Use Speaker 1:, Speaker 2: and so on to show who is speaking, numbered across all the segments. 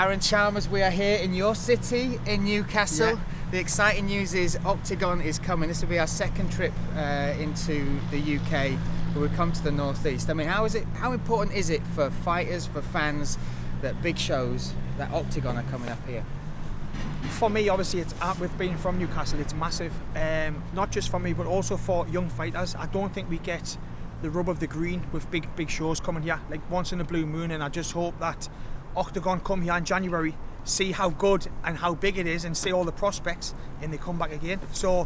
Speaker 1: Aaron Chalmers, we are here in your city, in Newcastle.
Speaker 2: Yeah.
Speaker 1: The exciting news is Oktagon is coming. This will be our second trip into the UK. We'll come to the northeast. I mean, how important is it for fighters, for fans, that big shows, that Oktagon are coming up here?
Speaker 2: For me, obviously, it's with being from Newcastle, it's massive. Not just for me, but also for young fighters. I don't think we get the rub of the green with big shows coming here, like once in a blue moon. And I just hope that Oktagon come here in January, see how good and how big it is, and see all the prospects, and they come back again. So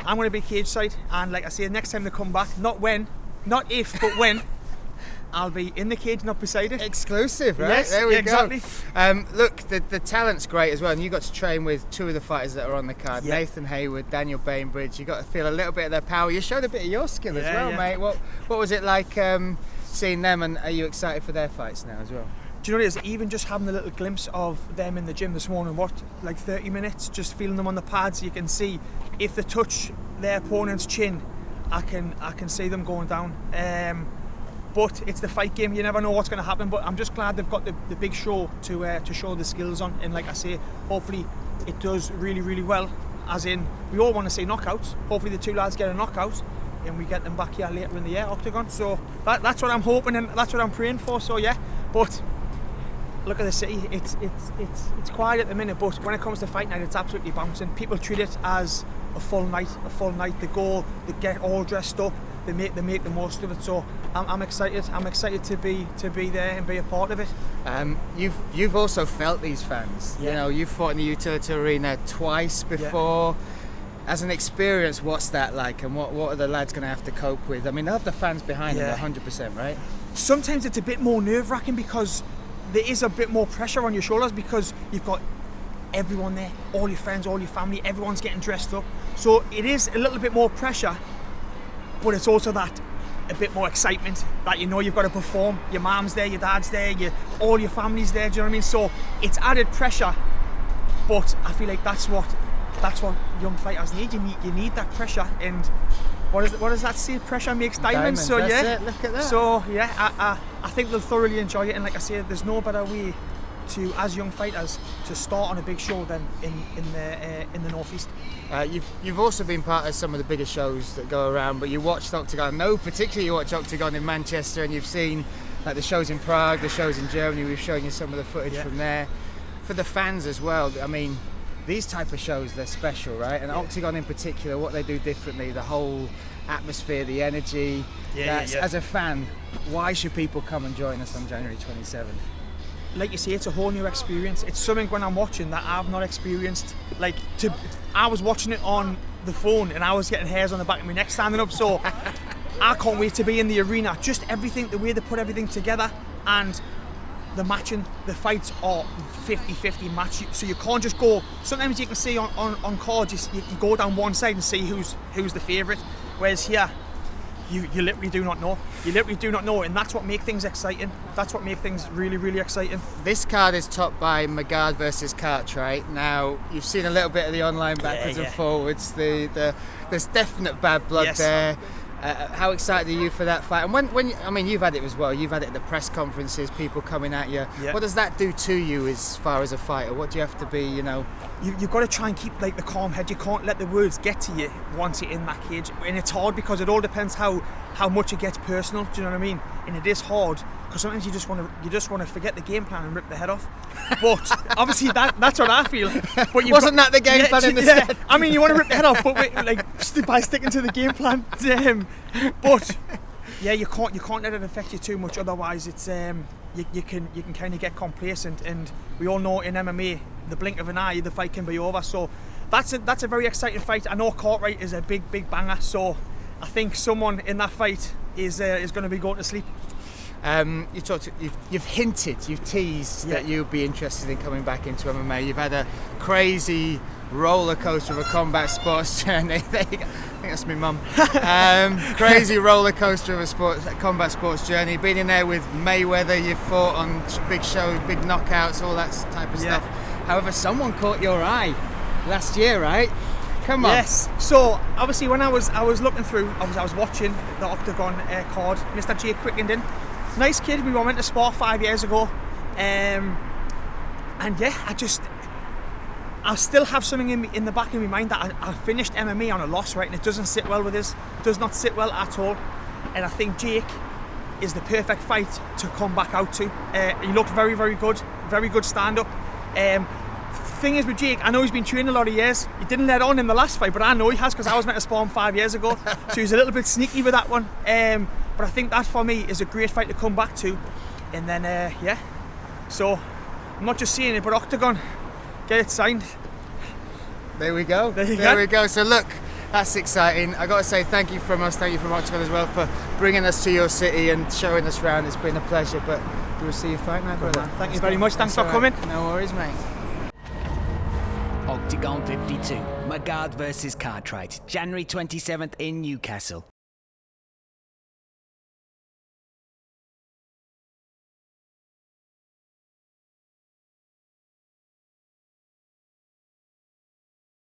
Speaker 2: I'm going to be cage side, and like I say, next time they come back, not if, but when. I'll be in the cage, not beside it.
Speaker 1: Exclusive, right?
Speaker 2: Yes,
Speaker 1: there we
Speaker 2: exactly.
Speaker 1: go. Look, the talent's great as well, and you got to train with two of the fighters that are on the card,
Speaker 2: Yeah.
Speaker 1: Nathan Hayward, Daniel Bainbridge. You got to feel a little bit of their power. You showed a bit of your skill as well, mate. What was it like seeing them, and are you excited for their fights now as well?
Speaker 2: Do you know what it is? Even just having a little glimpse of them in the gym this morning, like 30 minutes, just feeling them on the pads, you can see if they touch their opponent's chin, I can see them going down. But it's the fight game, you never know what's going to happen. But I'm just glad they've got the big show to show the skills on. And like I say, hopefully it does really, really well. As in, we all want to see knockouts. Hopefully the two lads get a knockout and we get them back here later in the year, Oktagon. So that's what I'm hoping, and that's what I'm praying for. So yeah, but look at the city. It's quiet at the minute, but when it comes to fight night, it's absolutely bouncing. People treat it as a full night. They go, they get all dressed up. They make the most of it. So I'm excited. I'm excited to be there and be a part of it.
Speaker 1: You've also felt these fans.
Speaker 2: Yeah.
Speaker 1: You know, you've fought in the Utility Arena twice before. Yeah. As an experience, what's that like, and what are the lads going to have to cope with? I mean, they have the fans behind them 100%, right?
Speaker 2: Sometimes it's a bit more nerve-wracking because there is a bit more pressure on your shoulders because you've got everyone there, all your friends, all your family, everyone's getting dressed up. So it is a little bit more pressure, but it's also that a bit more excitement that you know you've got to perform. Your mum's there, your dad's there, all your family's there. Do you know what I mean? So it's added pressure, but I feel like that's what young fighters need. You need that pressure, and what does that say? Pressure makes diamonds. So
Speaker 1: that's
Speaker 2: yeah,
Speaker 1: it. Look at that.
Speaker 2: So yeah, I think they'll thoroughly enjoy it. And like I say, there's no better way to, as young fighters, to start on a big show than in the northeast.
Speaker 1: You've also been part of some of the bigger shows that go around, but you watched Oktagon. No, particularly you watch Oktagon in Manchester, and you've seen like the shows in Prague, the shows in Germany. We've shown you some of the footage from there. For the fans as well, I mean, these type of shows, they're special, right? And Oktagon in particular, what they do differently, the whole atmosphere, the energy. As a fan, why should people come and join us on January 27th?
Speaker 2: Like you say, it's a whole new experience. It's something when I'm watching that I've not experienced. I was watching it on the phone and I was getting hairs on the back of my neck standing up. So I can't wait to be in the arena. Just everything, the way they put everything together, and the matching, the fights are 50-50 match. So you can't just go. Sometimes you can see on cards, you go down one side and see who's the favourite. Whereas here, you literally do not know. You literally do not know, and that's what makes things exciting. That's what makes things really, really exciting.
Speaker 1: This card is topped by Magard versus Cartwright. Now, you've seen a little bit of the online backwards and forwards. There's definite bad blood there. How excited are you for that fight? And when I mean, you've had it as well. You've had it at the press conferences, people coming at you. Yeah. What does that do to you as far as a fighter? What do you have to be, you know?
Speaker 2: You've got to try and keep like the calm head. You can't let the words get to you once you're in that cage. And it's hard because it all depends how much it gets personal. Do you know what I mean? And it is hard because sometimes you just want to forget the game plan and rip the head off. But obviously that's what I feel. But
Speaker 1: wasn't that the game plan in the set?
Speaker 2: I mean, you want to rip the head off, but by sticking to the game plan. But yeah, you can't let it affect you too much. Otherwise, it's you can kind of get complacent. And we all know in MMA, the blink of an eye, the fight can be over. So that's a very exciting fight. I know Cartwright is a big banger. So I think someone in that fight is going to be going to sleep.
Speaker 1: You've hinted, you've teased that you'll be interested in coming back into MMA. You've had a crazy roller coaster of a combat sports journey. There you go. I think that's my mum. Crazy roller coaster of a combat sports journey. Been in there with Mayweather. You've fought on big shows, big knockouts, all that type of stuff. However, someone caught your eye last year, right? Come on.
Speaker 2: Yes. So obviously, when I was looking through, I was watching the Oktagon card. Mr. Jake Quickenden, nice kid. We went to spar 5 years ago, and And yeah, I still have something in the back of my mind that I finished MMA on a loss, right? And it doesn't sit well with us. Does not sit well at all. And I think Jake is the perfect fight to come back out to. He looked very, very good stand-up. Thing is with Jake, I know he's been training a lot of years. He didn't let on in the last fight, but I know he has, because I was meant to spar him 5 years ago. So he's a little bit sneaky with that one. But I think that for me is a great fight to come back to. And then yeah, so I'm not just saying it, but Oktagon, get it signed.
Speaker 1: There we go. There we go. So look, that's exciting. I got to say thank you from us, thank you from Oktagon as well for bringing us to your city and showing us around. It's been a pleasure. But we'll see you fight night, brother.
Speaker 2: Thank you very much. Thanks for coming.
Speaker 1: No worries, mate.
Speaker 3: Oktagon 52, Magard versus Cartwright, January 27th in Newcastle.